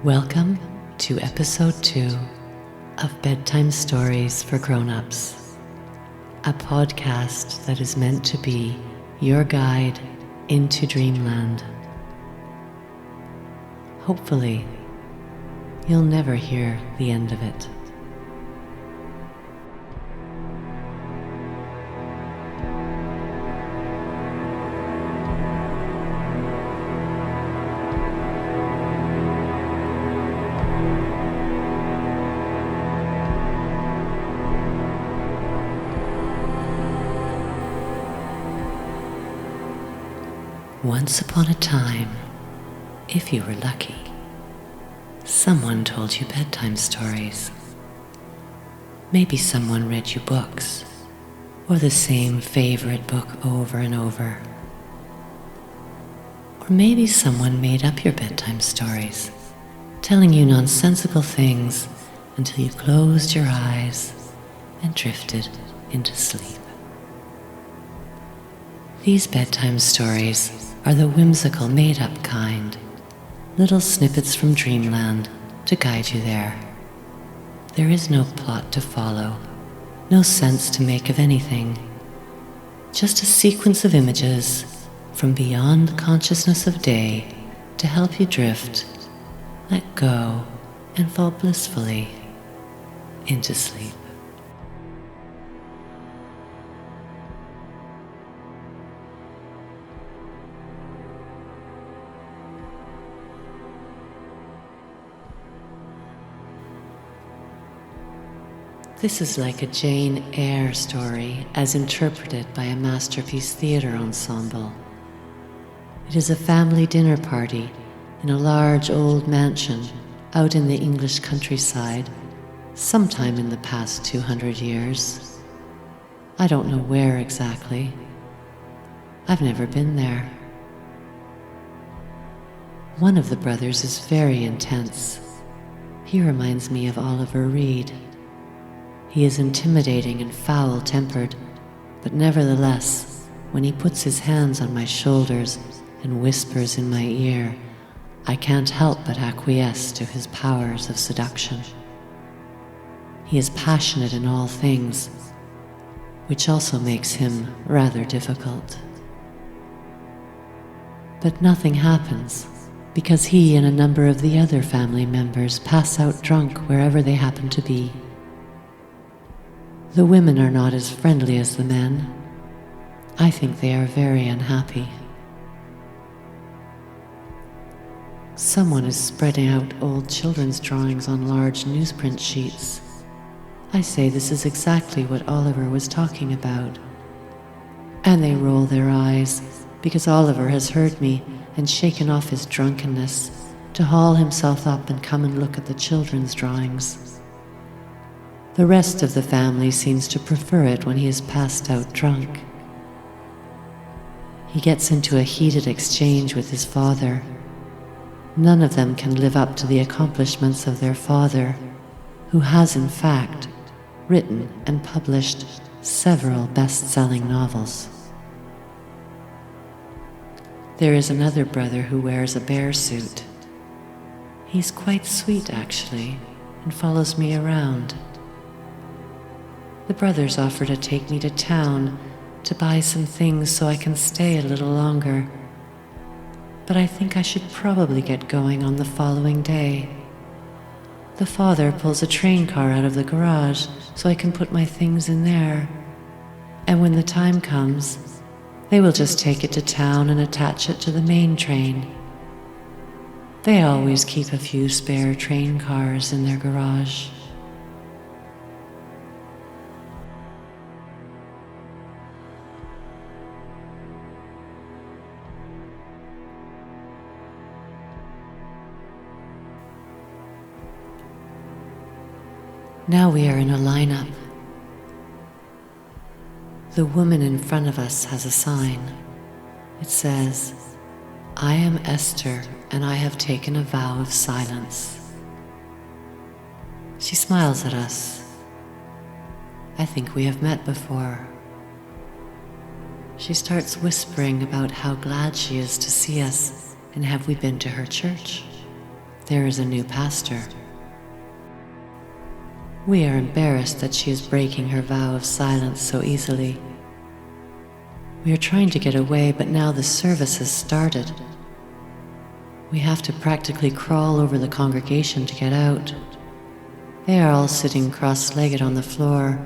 Welcome to episode 2 of Bedtime Stories for Grown-Ups, a podcast that is meant to be your guide into dreamland. Hopefully, you'll never hear the end of it. Once upon a time, if you were lucky, someone told you bedtime stories. Maybe someone read you books, or the same favorite book over and over. Or maybe someone made up your bedtime stories, telling you nonsensical things until you closed your eyes and drifted into sleep. These bedtime stories are the whimsical, made-up kind, little snippets from dreamland to guide you there. There is no plot to follow, no sense to make of anything, just a sequence of images from beyond the consciousness of day to help you drift, let go, and fall blissfully into sleep. This is like a Jane Eyre story as interpreted by a masterpiece theatre ensemble. It is a family dinner party in a large old mansion out in the English countryside, sometime in the past 200 years. I don't know where exactly. I've never been there. One of the brothers is very intense. He reminds me of Oliver Reed. He is intimidating and foul-tempered, but nevertheless, when he puts his hands on my shoulders and whispers in my ear, I can't help but acquiesce to his powers of seduction. He is passionate in all things, which also makes him rather difficult. But nothing happens, because he and a number of the other family members pass out drunk wherever they happen to be. The women are not as friendly as the men. I think they are very unhappy. Someone is spreading out old children's drawings on large newsprint sheets. I say this is exactly what Oliver was talking about. And they roll their eyes, because Oliver has heard me and shaken off his drunkenness to haul himself up and come and look at the children's drawings. The rest of the family seems to prefer it when he is passed out drunk. He gets into a heated exchange with his father. None of them can live up to the accomplishments of their father, who has in fact written and published several best-selling novels. There is another brother who wears a bear suit. He's quite sweet, actually, and follows me around. The brothers offer to take me to town to buy some things so I can stay a little longer. But I think I should probably get going on the following day. The father pulls a train car out of the garage so I can put my things in there. And when the time comes, they will just take it to town and attach it to the main train. They always keep a few spare train cars in their garage. Now we are in a lineup. The woman in front of us has a sign. It says, "I am Esther, and I have taken a vow of silence." She smiles at us. I think we have met before. She starts whispering about how glad she is to see us and have we been to her church. there is a new pastor. We are embarrassed that she is breaking her vow of silence so easily. We are trying to get away, but now the service has started. We have to practically crawl over the congregation to get out. They are all sitting cross-legged on the floor,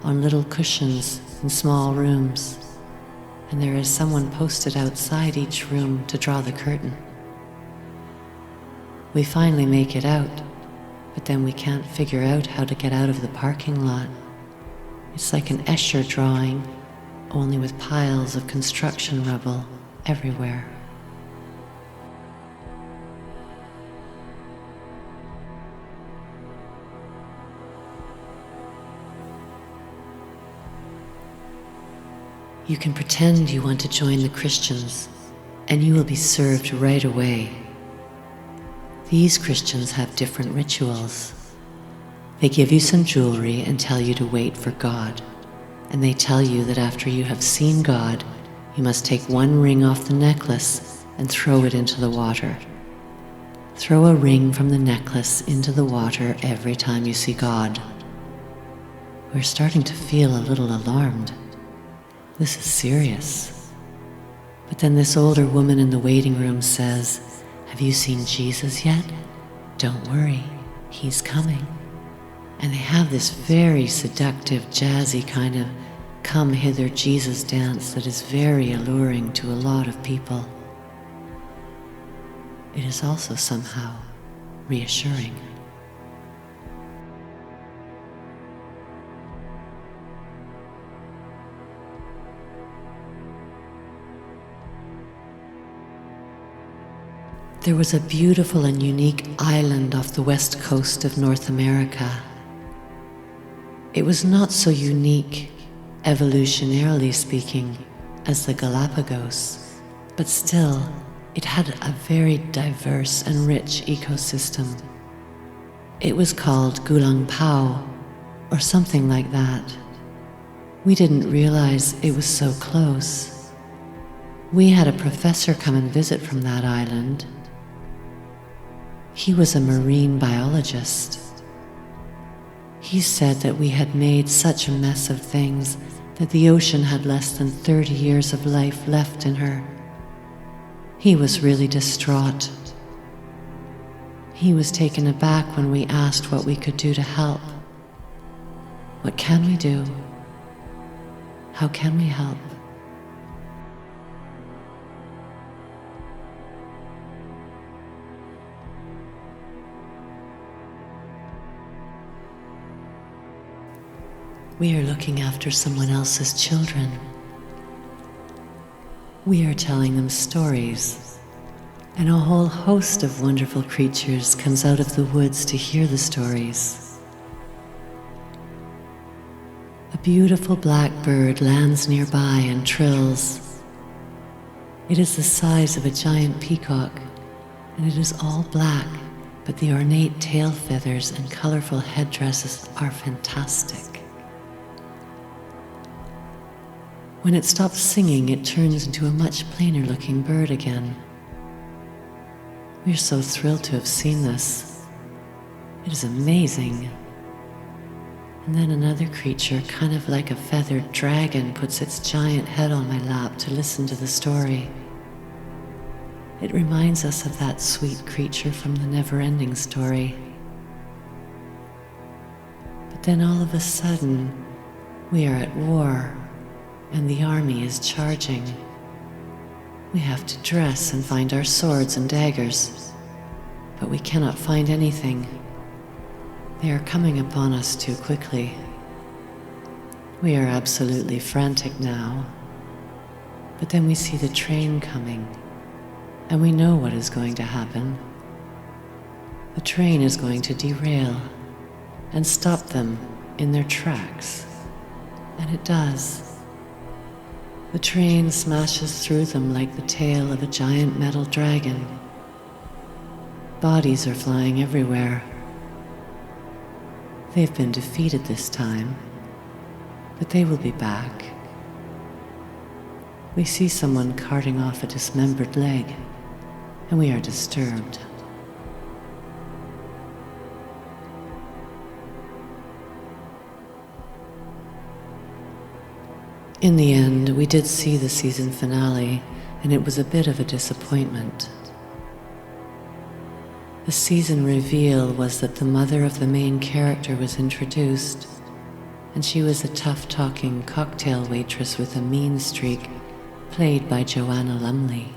on little cushions in small rooms, and there is someone posted outside each room to draw the curtain. We finally make it out, but then we can't figure out how to get out of the parking lot. It's like an Escher drawing, only with piles of construction rubble everywhere. You can pretend you want to join the Christians, and you will be served right away. These Christians have different rituals. They give you some jewelry and tell you to wait for God. And they tell you that after you have seen God, you must take one ring off the necklace and throw it into the water. Throw a ring from the necklace into the water every time you see God. We're starting to feel a little alarmed. This is serious. But then this older woman in the waiting room says, "Have you seen Jesus yet? Don't worry, he's coming." And they have this very seductive, jazzy kind of come hither Jesus dance that is very alluring to a lot of people. It is also somehow reassuring. There was a beautiful and unique island off the west coast of North America. It was not so unique, evolutionarily speaking, as the Galapagos, but still, it had a very diverse and rich ecosystem. It was called Gulang Pao, or something like that. We didn't realize it was so close. We had a professor come and visit from that island. He was a marine biologist. He said that we had made such a mess of things that the ocean had less than 30 years of life left in her. He was really distraught. He was taken aback when we asked what we could do to help. What can we do? How can we help? We are looking after someone else's children. We are telling them stories, and a whole host of wonderful creatures comes out of the woods to hear the stories. A beautiful black bird lands nearby and trills. It is the size of a giant peacock, and it is all black, but the ornate tail feathers and colorful headdresses are fantastic. When it stops singing, it turns into a much plainer looking bird again. We are so thrilled to have seen this. It is amazing. And then another creature, kind of like a feathered dragon, puts its giant head on my lap to listen to the story. It reminds us of that sweet creature from the never-ending story. But then all of a sudden, we are at war. And the army is charging. We have to dress and find our swords and daggers, but we cannot find anything. They are coming upon us too quickly. We are absolutely frantic now, but then we see the train coming, and we know what is going to happen. The train is going to derail and stop them in their tracks, and it does. The train smashes through them like the tail of a giant metal dragon. Bodies are flying everywhere. They've been defeated this time, but they will be back. We see someone carting off a dismembered leg, and we are disturbed. In the end, we did see the season finale, and it was a bit of a disappointment. The season reveal was that the mother of the main character was introduced, and she was a tough-talking cocktail waitress with a mean streak, played by Joanna Lumley.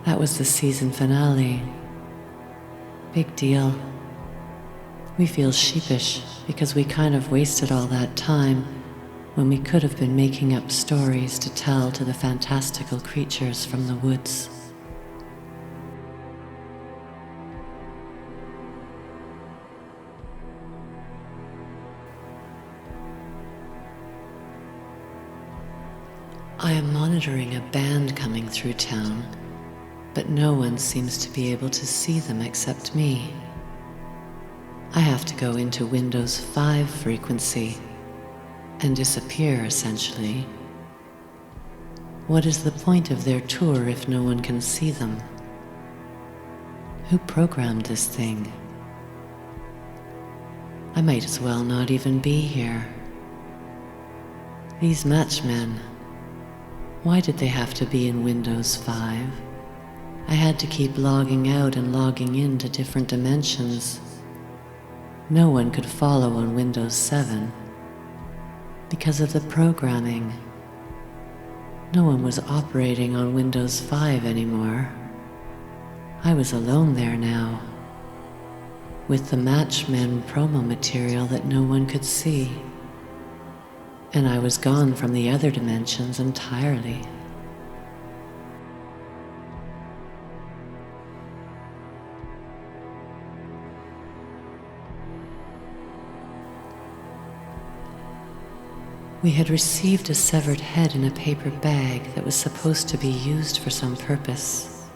That was the season finale. Big deal. We feel sheepish because we kind of wasted all that time when we could have been making up stories to tell to the fantastical creatures from the woods. I am monitoring a band coming through town, but no one seems to be able to see them except me. I have to go into Windows 5 frequency and disappear, essentially. What is the point of their tour if no one can see them? Who programmed this thing? I might as well not even be here. These matchmen, why did they have to be in Windows 5? I had to keep logging out and logging in to different dimensions. No one could follow on Windows 7 because of the programming. No one was operating on Windows 5 anymore. I was alone there now, with the Matchmen promo material that no one could see. And I was gone from the other dimensions entirely. We had received a severed head in a paper bag that was supposed to be used for some purpose.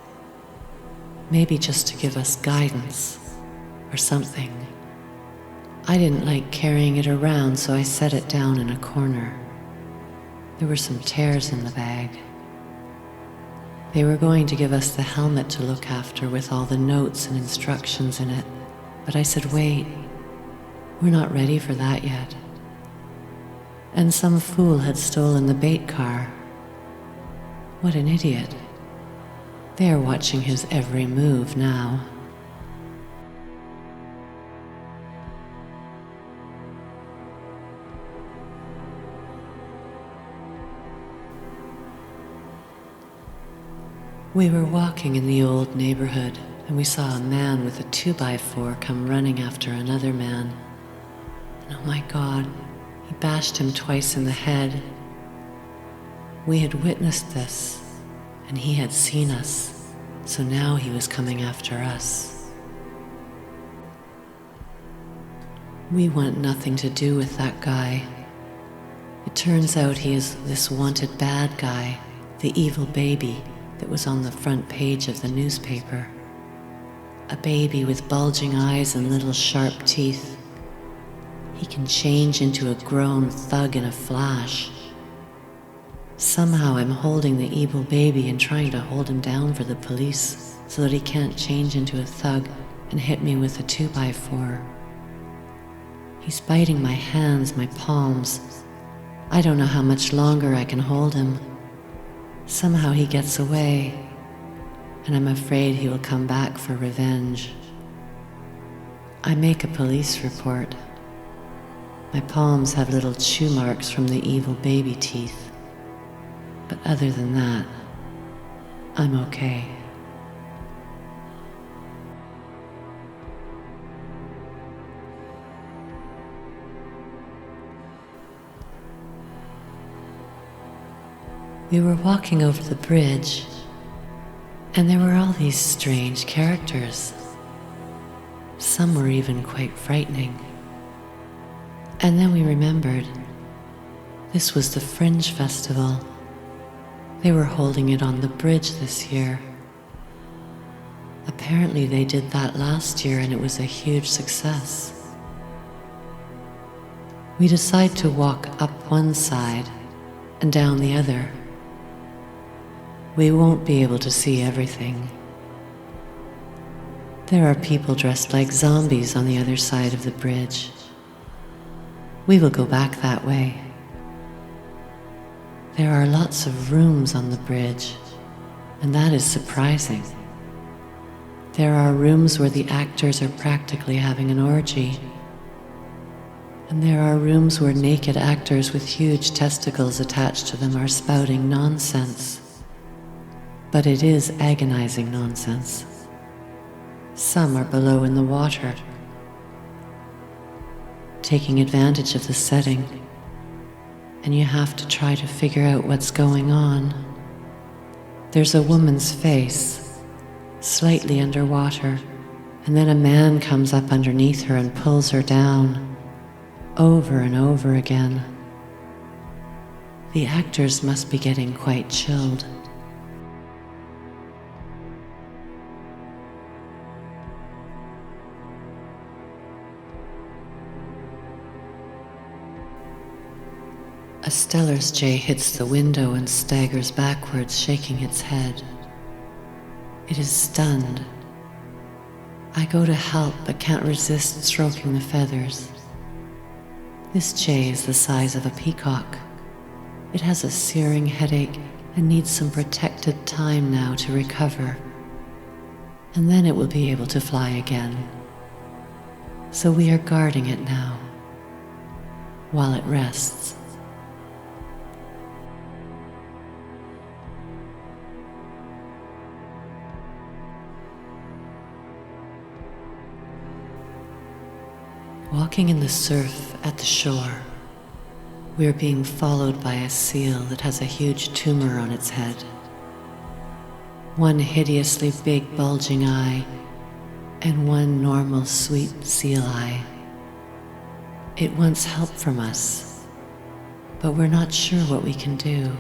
Maybe just to give us guidance or something. I didn't like carrying it around, so I set it down in a corner. There were some tears in the bag. They were going to give us the helmet to look after with all the notes and instructions in it, but I said, wait, we're not ready for that yet. And some fool had stolen the bait car. What an idiot. They are watching his every move now. We were walking in the old neighborhood, and we saw a man with a 2x4 come running after another man. And oh my God, he bashed him twice in the head. We had witnessed this, and he had seen us, so now he was coming after us. We want nothing to do with that guy. It turns out he is this wanted bad guy, the evil baby that was on the front page of the newspaper. A baby with bulging eyes and little sharp teeth. He can change into a grown thug in a flash. Somehow I'm holding the evil baby and trying to hold him down for the police so that he can't change into a thug and hit me with a 2x4. He's biting my hands, my palms. I don't know how much longer I can hold him. Somehow he gets away, and I'm afraid he will come back for revenge. I make a police report. My palms have little chew marks from the evil baby teeth. But other than that, I'm okay. We were walking over the bridge, and there were all these strange characters. Some were even quite frightening. And then we remembered, this was the Fringe Festival. They were holding it on the bridge this year. Apparently they did that last year and it was a huge success. We decide to walk up one side and down the other. We won't be able to see everything. There are people dressed like zombies on the other side of the bridge. We will go back that way. There are lots of rooms on the bridge, and that is surprising. There are rooms where the actors are practically having an orgy. And there are rooms where naked actors with huge testicles attached to them are spouting nonsense. But it is agonizing nonsense. Some are below in the water, taking advantage of the setting, and you have to try to figure out what's going on. There's a woman's face, slightly underwater, and then a man comes up underneath her and pulls her down, over and over again. The actors must be getting quite chilled. A Stellar's jay hits the window and staggers backwards, shaking its head. It is stunned. I go to help but can't resist stroking the feathers. This jay is the size of a peacock. It has a searing headache and needs some protected time now to recover. And then it will be able to fly again. So we are guarding it now, while it rests. Walking in the surf at the shore, we are being followed by a seal that has a huge tumor on its head. One hideously big bulging eye, and one normal sweet seal eye. It wants help from us, but we're not sure what we can do.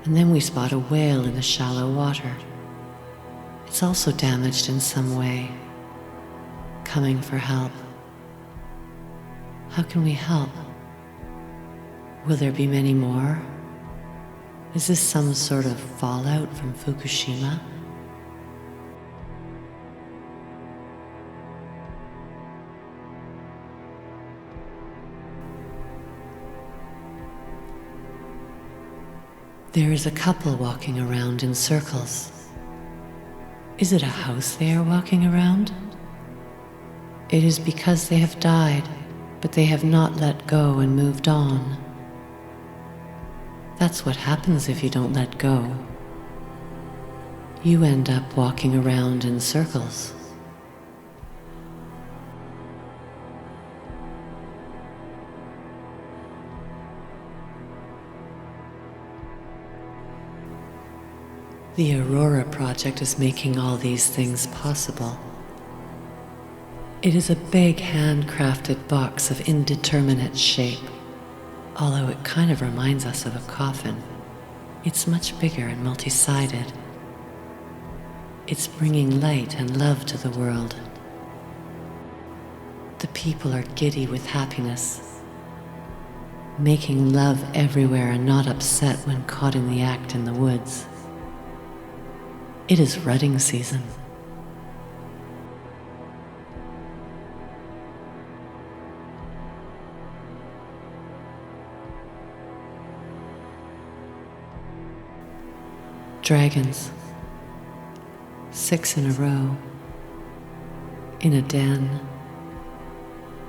And then we spot a whale in the shallow water. It's also damaged in some way, coming for help. How can we help? Will there be many more? Is this some sort of fallout from Fukushima? There is a couple walking around in circles. Is it a house they are walking around? It is because they have died, but they have not let go and moved on. That's what happens if you don't let go. You end up walking around in circles. The Aurora Project is making all these things possible. It is a big handcrafted box of indeterminate shape, although it kind of reminds us of a coffin. It's much bigger and multi-sided. It's bringing light and love to the world. The people are giddy with happiness, making love everywhere and not upset when caught in the act in the woods. It is rutting season. Dragons, 6 in a row, in a den.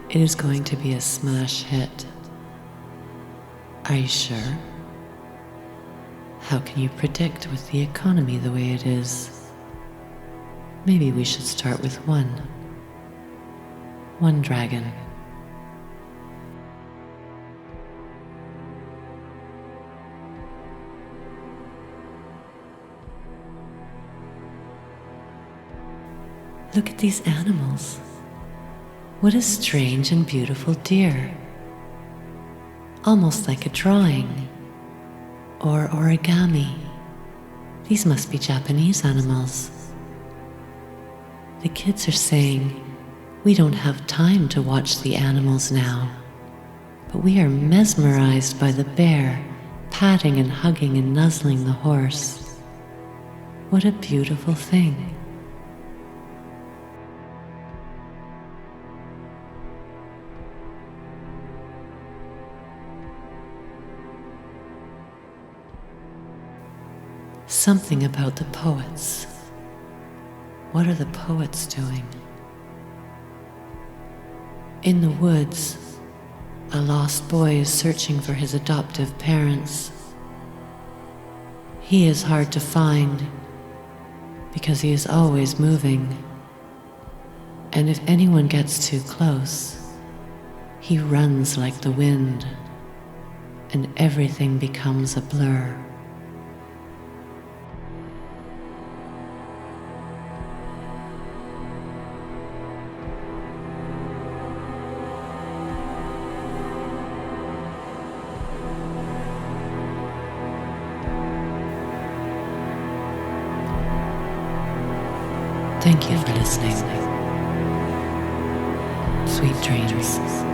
It is going to be a smash hit. Are you sure? How can you predict with the economy the way it is? Maybe we should start with one dragon. Look at these animals. What a strange and beautiful deer. Almost like a drawing. Or origami. These must be Japanese animals. The kids are saying, we don't have time to watch the animals now, but we are mesmerized by the bear, patting and hugging and nuzzling the horse. What a beautiful thing. something about the poets. What are the poets doing? In the woods, a lost boy is searching for his adoptive parents. He is hard to find because he is always moving, and if anyone gets too close, he runs like the wind, and everything becomes a blur. Thank you for listening. Sweet dreams.